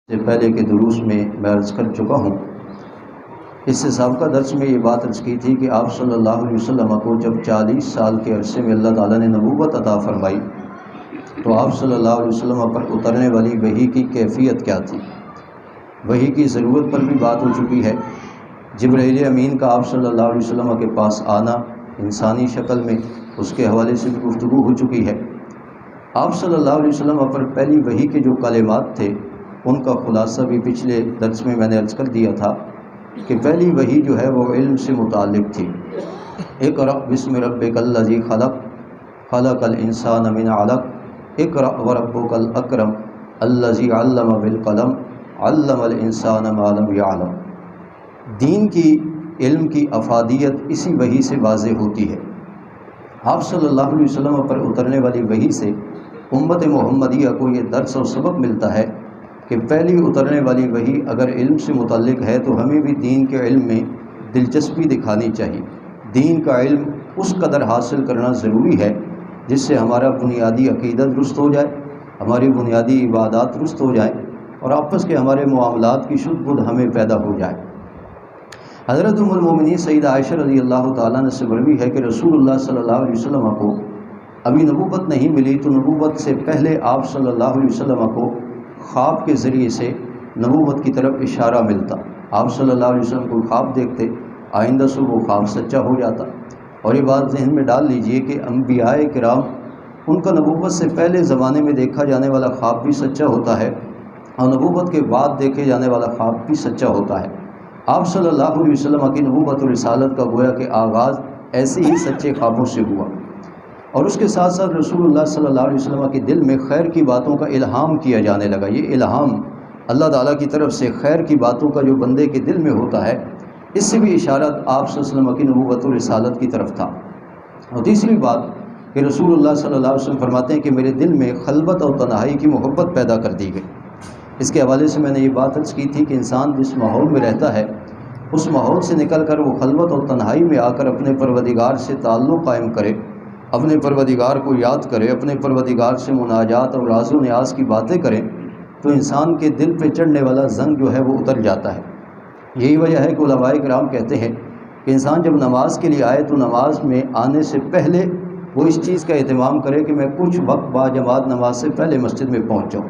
سے پہلے کے دروس میں عرض کر چکا ہوں۔ اس سے سابقہ درس میں یہ بات عرض کی تھی کہ آپ صلی اللہ علیہ وسلم کو جب 40 سال کے عرصے میں اللہ تعالیٰ نے نبوت عطا فرمائی تو آپ صلی اللہ علیہ وسلم پر اترنے والی وحی کی کیفیت کیا تھی، وحی کی ضرورت پر بھی بات ہو چکی ہے۔ جبرائیل امین کا آپ صلی اللہ علیہ وسلم کے پاس آنا انسانی شکل میں، اس کے حوالے سے بھی گفتگو ہو چکی ہے۔ آپ صلی اللہ علیہ وسلم پر پہلی وحی کے جو کلمات تھے ان کا خلاصہ بھی پچھلے درس میں نے عرض کر دیا تھا کہ پہلی وحی جو ہے وہ علم سے متعلق تھی۔ اقرأ بسم ربک الذی خلق خلق الانسان من علق اقرأ وربک الاکرم الذی علم بالقلم علم الانسان ما لم یعلم۔ دین کی علم کی افادیت اسی وحی سے واضح ہوتی ہے۔ آپ صلی اللہ علیہ وسلم پر اترنے والی وحی سے امت محمدیہ کو یہ درس اور سبق ملتا ہے کہ پہلی اترنے والی وحی اگر علم سے متعلق ہے تو ہمیں بھی دین کے علم میں دلچسپی دکھانی چاہیے۔ دین کا علم اس قدر حاصل کرنا ضروری ہے جس سے ہمارا بنیادی عقیدہ درست ہو جائے، ہماری بنیادی عبادات درست ہو جائیں اور آپس کے ہمارے معاملات کی شدھ بدھ ہمیں پیدا ہو جائے۔ حضرت ام المومنین سیدہ عائشہ رضی اللہ تعالیٰ عنہ سے مروی ہے کہ رسول اللہ صلی اللہ علیہ وسلم کو ابھی نبوت نہیں ملی تو نبوت سے پہلے آپ صلی اللہ علیہ وسلم کو خواب کے ذریعے سے نبوت کی طرف اشارہ ملتا۔ آپ صلی اللہ علیہ وسلم کو خواب دیکھتے، آئندہ صبح وہ خواب سچا ہو جاتا۔ اور یہ بات ذہن میں ڈال لیجئے کہ انبیاء کرام ان کا نبوت سے پہلے زمانے میں دیکھا جانے والا خواب بھی سچا ہوتا ہے اور نبوت کے بعد دیکھے جانے والا خواب بھی سچا ہوتا ہے۔ آپ صلی اللہ علیہ وسلم کی نبوت و رسالت کا گویا کہ آغاز ایسے ہی سچے خوابوں سے ہوا، اور اس کے ساتھ ساتھ رسول اللہ صلی اللہ علیہ وسلم کے دل میں خیر کی باتوں کا الہام کیا جانے لگا۔ یہ الہام اللہ تعالیٰ کی طرف سے خیر کی باتوں کا جو بندے کے دل میں ہوتا ہے، اس سے بھی اشارت آپ صلی اللہ علیہ وسلم کی نبوت و رسالت کی طرف تھا۔ اور تیسری بات کہ رسول اللہ صلی اللہ علیہ وسلم فرماتے ہیں کہ میرے دل میں خلوت اور تنہائی کی محبت پیدا کر دی گئی۔ اس کے حوالے سے میں نے یہ بات عرض کی تھی کہ انسان جس ماحول میں رہتا ہے اس ماحول سے نکل کر وہ خلوت اور تنہائی میں آ کر اپنے پروردگار سے تعلق قائم کرے، اپنے پروردگار کو یاد کرے، اپنے پروردگار سے مناجات اور راز و نیاز کی باتیں کریں تو انسان کے دل پہ چڑھنے والا زنگ جو ہے وہ اتر جاتا ہے۔ یہی وجہ ہے کہ علماء کرام کہتے ہیں کہ انسان جب نماز کے لیے آئے تو نماز میں آنے سے پہلے وہ اس چیز کا اہتمام کرے کہ میں کچھ وقت با جماعت نماز سے پہلے مسجد میں پہنچ جاؤں،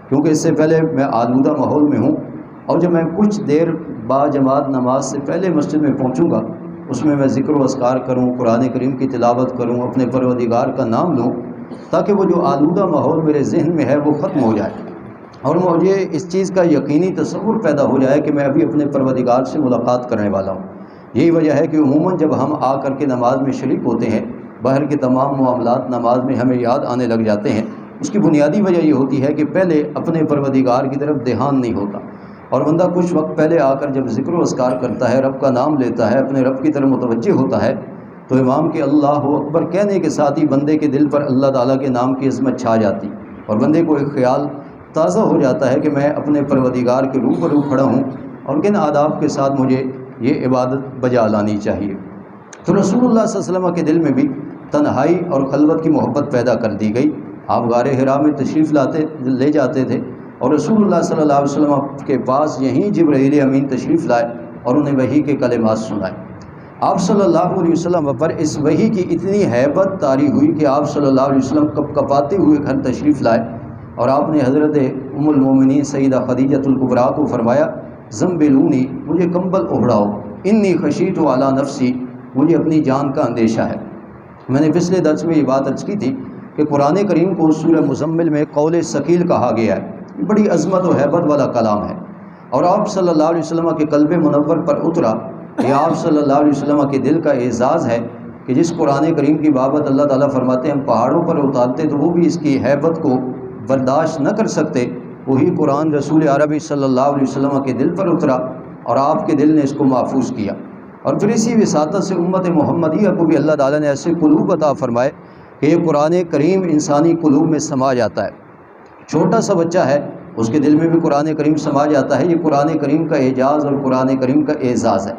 کیونکہ اس سے پہلے میں آلودہ ماحول میں ہوں، اور جب میں کچھ دیر با جماعت نماز سے پہلے مسجد میں پہنچوں گا اس میں میں ذکر و اذکار کروں، قرآن کریم کی تلاوت کروں، اپنے پروردگار کا نام لوں، تاکہ وہ جو آلودہ ماحول میرے ذہن میں ہے وہ ختم ہو جائے اور مجھے اس چیز کا یقینی تصور پیدا ہو جائے کہ میں ابھی اپنے پروردگار سے ملاقات کرنے والا ہوں۔ یہی وجہ ہے کہ عموماً جب ہم آ کر کے نماز میں شریک ہوتے ہیں، باہر کے تمام معاملات نماز میں ہمیں یاد آنے لگ جاتے ہیں۔ اس کی بنیادی وجہ یہ ہوتی ہے کہ پہلے اپنے پروردگار کی طرف دھیان نہیں ہوتا، اور بندہ کچھ وقت پہلے آ کر جب ذکر و اذکار کرتا ہے، رب کا نام لیتا ہے، اپنے رب کی طرف متوجہ ہوتا ہے تو امام کے اللہ اکبر کہنے کے ساتھ ہی بندے کے دل پر اللہ تعالیٰ کے نام کی عظمت چھا جاتی، اور بندے کو ایک خیال تازہ ہو جاتا ہے کہ میں اپنے پروردگار کے روبرو کھڑا ہوں اور کن آداب کے ساتھ مجھے یہ عبادت بجا لانی چاہیے۔ تو رسول اللہ صلی اللہ علیہ وسلم کے دل میں بھی تنہائی اور خلوت کی محبت پیدا کر دی گئی۔ آپ غار حرا میں تشریف لے جاتے تھے اور رسول اللہ صلی اللہ علیہ وسلم کے پاس یہیں جبرائیل امین تشریف لائے اور انہیں وحی کے کلمات سنائے۔ آپ صلی اللہ علیہ وسلم پر اس وحی کی اتنی ہیبت طاری ہوئی کہ آپ صلی اللہ علیہ وسلم کپ کپاتے ہوئے گھر تشریف لائے اور آپ نے حضرت ام المومنین سیدہ خدیجۃ الکبریٰ کو فرمایا، زمبلونی، مجھے کمبل اوڑھاؤ، انی خشیت علی نفسی، مجھے اپنی جان کا اندیشہ ہے۔ میں نے پچھلے درس میں یہ بات عرض کی تھی کہ قرآن کریم کو سورہ مزمل میں قول ثقیل کہا گیا ہے، بڑی عظمت و ہیبت والا کلام ہے، اور آپ صلی اللہ علیہ وسلم کے قلب منور پر اترا۔ یہ آپ صلی اللہ علیہ وسلم کے دل کا اعزاز ہے کہ جس قرآن کریم کی بابت اللہ تعالیٰ فرماتے ہیں ہم پہاڑوں پر اتارتے تو وہ بھی اس کی ہیبت کو برداشت نہ کر سکتے، وہی قرآن رسول عربی صلی اللہ علیہ وسلم کے دل پر اترا اور آپ کے دل نے اس کو محفوظ کیا، اور پھر اسی وساطت سے امت محمدیہ کو بھی اللہ تعالیٰ نے ایسے قلوب عطا فرمائے کہ یہ قرآن کریم انسانی قلوب میں سما جاتا ہے۔ چھوٹا سا بچہ ہے اس کے دل میں بھی قرآن کریم سما جاتا ہے۔ یہ قرآن کریم کا اعجاز اور قرآن کریم کا اعزاز ہے۔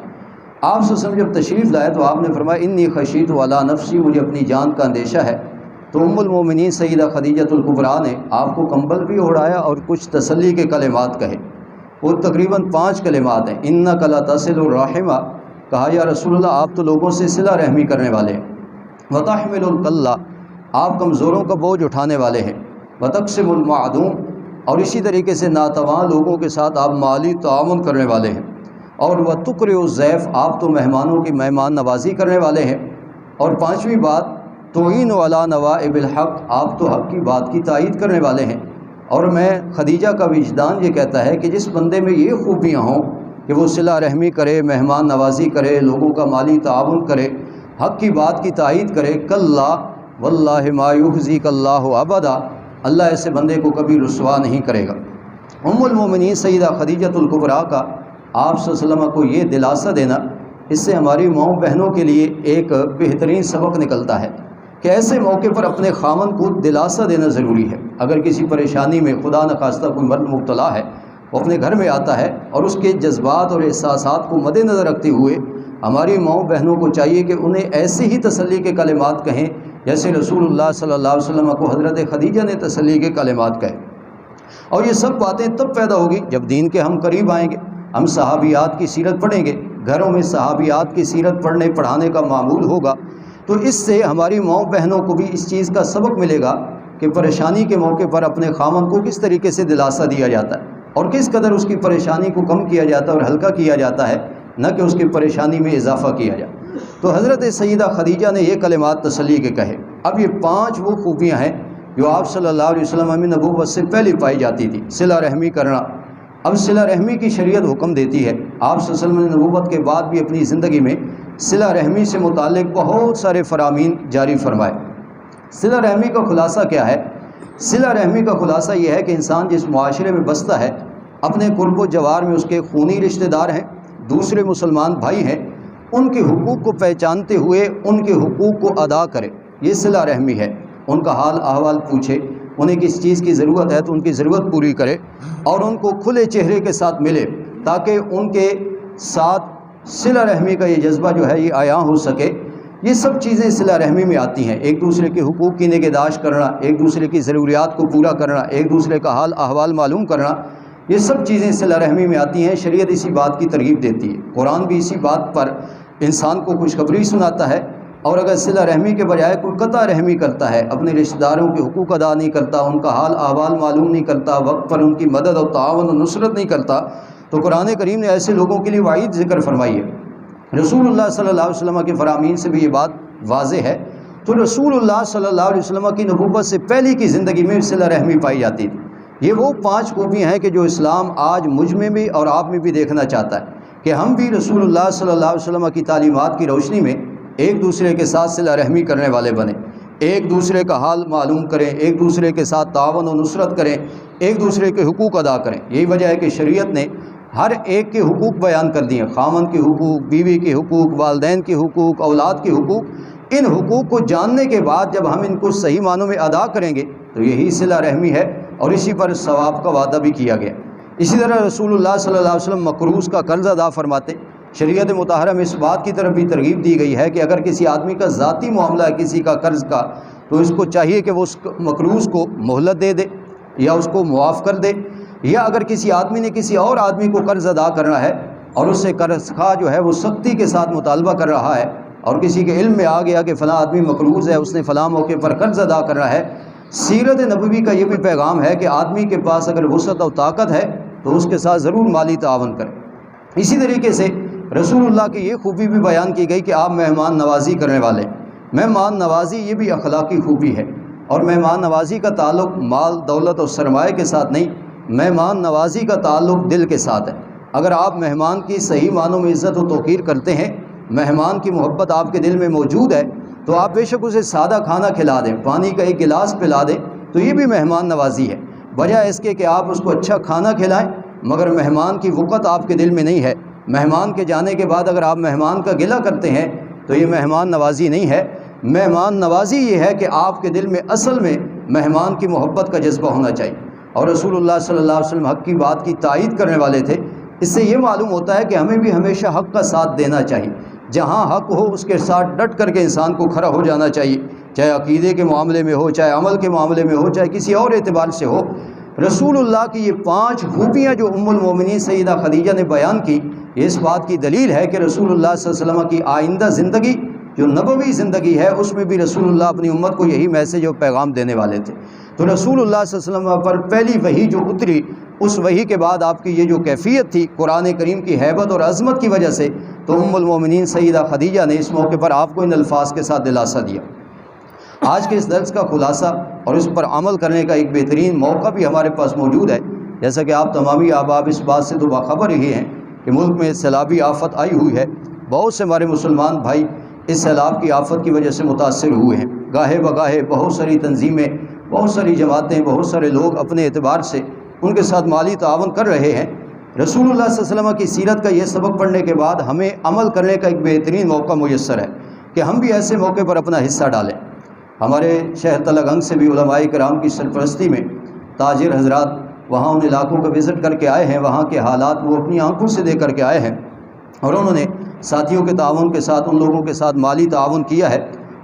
آپ سے جب تشریف لائے تو آپ نے فرمایا انی خشیت علی نفسی، مجھے اپنی جان کا اندیشہ ہے۔ تو ام المومنین سیدہ خدیجۃ الکبریٰ نے آپ کو کمبل بھی اوڑھایا اور کچھ تسلی کے کلمات کہے۔ وہ تقریباً 5 کلمات ہیں۔ انک لتصل الرحم، کہا یا رسول اللہ آپ تو لوگوں سے صلہ رحمی کرنے والے ہیں۔ وتحمل الکلہ، آپ کمزوروں کا بوجھ اٹھانے والے ہیں۔ وتقسم المعدوم، اور اسی طریقے سے ناتواں لوگوں کے ساتھ آپ مالی تعاون کرنے والے ہیں۔ اور وتقرئ الضیف، آپ تو مہمانوں کی مہمان نوازی کرنے والے ہیں۔ اور 5ویں بات تعین علی نوائب الحق، آپ تو حق کی بات کی تائید کرنے والے ہیں۔ اور میں خدیجہ کا وجدان یہ کہتا ہے کہ جس بندے میں یہ خوبیاں ہوں کہ وہ صلہ رحمی کرے، مہمان نوازی کرے، لوگوں کا مالی تعاون کرے، حق کی بات کی تائید کرے، کلا واللہ ما یخزیک اللہ ابدا، اللہ ایسے بندے کو کبھی رسوا نہیں کرے گا۔ ام المومنین سیدہ خدیجۃ الکبریٰ کا آپ صلی اللہ علیہ وسلم کو یہ دلاسا دینا، اس سے ہماری ماؤں بہنوں کے لیے ایک بہترین سبق نکلتا ہے کہ ایسے موقع پر اپنے خامن کو دلاسا دینا ضروری ہے۔ اگر کسی پریشانی میں خدا نخواستہ کوئی مرد مبتلا ہے، وہ اپنے گھر میں آتا ہے اور اس کے جذبات اور احساسات کو مد نظر رکھتے ہوئے ہماری ماؤں بہنوں کو چاہیے کہ انہیں ایسے ہی تسلی کے کلمات کہیں جیسے رسول اللہ صلی اللہ علیہ وسلم کو حضرت خدیجہ نے تسلی کے کلمات کہے۔ اور یہ سب باتیں تب پیدا ہوگی جب دین کے ہم قریب آئیں گے، ہم صحابیات کی سیرت پڑھیں گے، گھروں میں صحابیات کی سیرت پڑھنے پڑھانے کا معمول ہوگا، تو اس سے ہماری ماؤں بہنوں کو بھی اس چیز کا سبق ملے گا کہ پریشانی کے موقع پر اپنے خامن کو کس طریقے سے دلاسا دیا جاتا ہے اور کس قدر اس کی پریشانی کو کم کیا جاتا ہے اور ہلکا کیا جاتا ہے، نہ کہ اس کی پریشانی میں اضافہ کیا جائے۔ تو حضرت سیدہ خدیجہ نے یہ کلمات تسلی کے کہے۔ اب یہ 5 وہ خوبیاں ہیں جو آپ صلی اللہ علیہ وسلم میں نبوت سے پہلے پائی جاتی تھی۔ صلہ رحمی کرنا، اب صلہ رحمی کی شریعت حکم دیتی ہے۔ آپ صلی اللہ علیہ وسلم نے نبوت کے بعد بھی اپنی زندگی میں صلہ رحمی سے متعلق بہت سارے فرامین جاری فرمائے۔ صلہ رحمی کا خلاصہ کیا ہے؟ صلہ رحمی کا خلاصہ یہ ہے کہ انسان جس معاشرے میں بستا ہے، اپنے قرب و جوار میں اس کے خونی رشتہ دار ہیں، دوسرے مسلمان بھائی ہیں، ان کے حقوق کو پہچانتے ہوئے ان کے حقوق کو ادا کرے، یہ صلہ رحمی ہے۔ ان کا حال احوال پوچھے، انہیں کس چیز کی ضرورت ہے تو ان کی ضرورت پوری کرے، اور ان کو کھلے چہرے کے ساتھ ملے تاکہ ان کے ساتھ صلہ رحمی کا یہ جذبہ جو ہے یہ عیاں ہو سکے۔ یہ سب چیزیں صلہ رحمی میں آتی ہیں، ایک دوسرے کے حقوق کی نگہداشت کرنا، ایک دوسرے کی ضروریات کو پورا کرنا، ایک دوسرے کا حال احوال معلوم کرنا، یہ سب چیزیں صلہ رحمی میں آتی ہیں۔ شریعت اسی بات کی ترغیب دیتی ہے، قرآن بھی اسی بات پر انسان کو خوشخبری سناتا ہے۔ اور اگر صلہ رحمی کے بجائے کوئی قطع رحمی کرتا ہے، اپنے رشتہ داروں کے حقوق ادا نہیں کرتا، ان کا حال احوال معلوم نہیں کرتا، وقت پر ان کی مدد اور تعاون و نصرت نہیں کرتا، تو قرآن کریم نے ایسے لوگوں کے لیے وعید ذکر فرمائی ہے۔ رسول اللہ صلی اللہ علیہ وسلم کے فرامین سے بھی یہ بات واضح ہے۔ تو رسول اللہ صلی اللہ علیہ وسلم کی نبوت سے پہلے کی زندگی میں صلہ رحمی پائی جاتی تھی۔ یہ وہ 5 خوبیاں ہیں کہ جو اسلام آج مجھ میں بھی اور آپ میں بھی دیکھنا چاہتا ہے کہ ہم بھی رسول اللہ صلی اللہ علیہ وسلم کی تعلیمات کی روشنی میں ایک دوسرے کے ساتھ صلہ رحمی کرنے والے بنیں، ایک دوسرے کا حال معلوم کریں، ایک دوسرے کے ساتھ تعاون و نصرت کریں، ایک دوسرے کے حقوق ادا کریں۔ یہی وجہ ہے کہ شریعت نے ہر ایک کے حقوق بیان کر دیے، خامن کے حقوق، بیوی کے حقوق، والدین کے حقوق، اولاد کے حقوق۔ ان حقوق کو جاننے کے بعد جب ہم ان کو صحیح معنوں میں ادا کریں گے تو یہی صلہ رحمی ہے، اور اسی پر ثواب کا وعدہ بھی کیا گیا۔ اسی طرح رسول اللہ صلی اللہ علیہ وسلم مقروض کا قرض ادا فرماتے۔ شریعت مطہرہ میں اس بات کی طرف بھی ترغیب دی گئی ہے کہ اگر کسی آدمی کا ذاتی معاملہ ہے کسی کا قرض کا، تو اس کو چاہیے کہ وہ اس مقروض کو مہلت دے دے یا اس کو معاف کر دے، یا اگر کسی آدمی نے کسی اور آدمی کو قرض ادا کرنا ہے اور اس سے قرض خواہ جو ہے وہ سختی کے ساتھ مطالبہ کر رہا ہے، اور کسی کے علم میں آ گیا کہ فلاں آدمی مقروض ہے، اس نے فلاں موقع پر قرض ادا کرنا ہے، سیرت نبوی کا یہ بھی پیغام ہے کہ آدمی کے پاس اگر وسعت اور طاقت ہے تو اس کے ساتھ ضرور مالی تعاون کرے۔ اسی طریقے سے رسول اللہ کی یہ خوبی بھی بیان کی گئی کہ آپ مہمان نوازی کرنے والے۔ مہمان نوازی یہ بھی اخلاقی خوبی ہے، اور مہمان نوازی کا تعلق مال دولت اور سرمایہ کے ساتھ نہیں، مہمان نوازی کا تعلق دل کے ساتھ ہے۔ اگر آپ مہمان کی صحیح معنوں میں عزت و توقیر کرتے ہیں، مہمان کی محبت آپ کے دل میں موجود ہے، تو آپ بے شک اسے سادہ کھانا کھلا دیں، پانی کا ایک گلاس پلا دیں، تو یہ بھی مہمان نوازی ہے، بجائے اس کے کہ آپ اس کو اچھا کھانا کھلائیں مگر مہمان کی وقت آپ کے دل میں نہیں ہے۔ مہمان کے جانے کے بعد اگر آپ مہمان کا گلہ کرتے ہیں تو یہ مہمان نوازی نہیں ہے۔ مہمان نوازی یہ ہے کہ آپ کے دل میں اصل میں مہمان کی محبت کا جذبہ ہونا چاہیے، اور رسول اللہ صلی اللہ علیہ وسلم حق کی بات کی تائید کرنے والے تھے۔ اس سے یہ معلوم ہوتا ہے کہ ہمیں بھی ہمیشہ حق کا ساتھ دینا چاہیے، جہاں حق ہو اس کے ساتھ ڈٹ کر کے انسان کو کھڑا ہو جانا چاہیے، چاہے عقیدے کے معاملے میں ہو، چاہے عمل کے معاملے میں ہو، چاہے کسی اور اعتبار سے ہو۔ رسول اللہ کی یہ 5 خوبیاں جو ام المومنین سیدہ خدیجہ نے بیان کی، یہ اس بات کی دلیل ہے کہ رسول اللہ صلی اللہ علیہ وسلم کی آئندہ زندگی جو نبوی زندگی ہے اس میں بھی رسول اللہ اپنی امت کو یہی میسیج اور پیغام دینے والے تھے۔ تو رسول اللہ صلی اللہ علیہ وسلم پر پہلی وحی جو اتری، اس وحی کے بعد آپ کی یہ جو کیفیت تھی قرآن کریم کی ہیبت اور عظمت کی وجہ سے، تو ام المومنین سیدہ خدیجہ نے اس موقع پر آپ کو ان الفاظ کے ساتھ دلاسا دیا۔ آج کے اس درس کا خلاصہ اور اس پر عمل کرنے کا ایک بہترین موقع بھی ہمارے پاس موجود ہے۔ جیسا کہ آپ تمامی احباب اس بات سے تو باخبر ہی ہیں کہ ملک میں سیلابی آفت آئی ہوئی ہے۔ بہت سے ہمارے مسلمان بھائی اس سیلاب کی آفت کی وجہ سے متاثر ہوئے ہیں۔ گاہے بگاہے بہت ساری تنظیمیں، بہت ساری جماعتیں، بہت سارے لوگ اپنے اعتبار سے ان کے ساتھ مالی تعاون کر رہے ہیں۔ رسول اللہ صلی اللہ علیہ وسلم کی سیرت کا یہ سبق پڑھنے کے بعد ہمیں عمل کرنے کا ایک بہترین موقع میسر ہے کہ ہم بھی ایسے موقع پر اپنا حصہ ڈالیں۔ ہمارے شہر تلہ سے بھی علماء کرام کی سرپرستی میں تاجر حضرات وہاں ان علاقوں کا وزٹ کر کے آئے ہیں، وہاں کے حالات وہ اپنی آنکھوں سے دیکھ کر کے آئے ہیں، اور انہوں نے ساتھیوں کے تعاون کے ساتھ ان لوگوں کے ساتھ مالی تعاون کیا ہے۔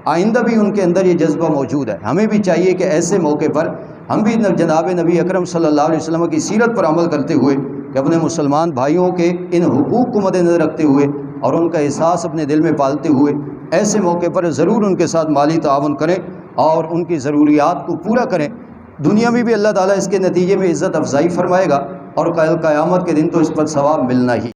آئندہ بھی ان کے اندر یہ جذبہ موجود ہے۔ ہمیں بھی چاہیے کہ ایسے موقع پر ہم بھی جناب نبی اکرم صلی اللہ علیہ وسلم کی سیرت پر عمل کرتے ہوئے کہ اپنے مسلمان بھائیوں کے ان حقوق کو مد نظر رکھتے ہوئے اور ان کا احساس اپنے دل میں پالتے ہوئے ایسے موقع پر ضرور ان کے ساتھ مالی تعاون کریں اور ان کی ضروریات کو پورا کریں۔ دنیا میں بھی اللہ تعالیٰ اس کے نتیجے میں عزت افزائی فرمائے گا، اور قیامت کے دن تو اس پر ثواب ملنا ہی۔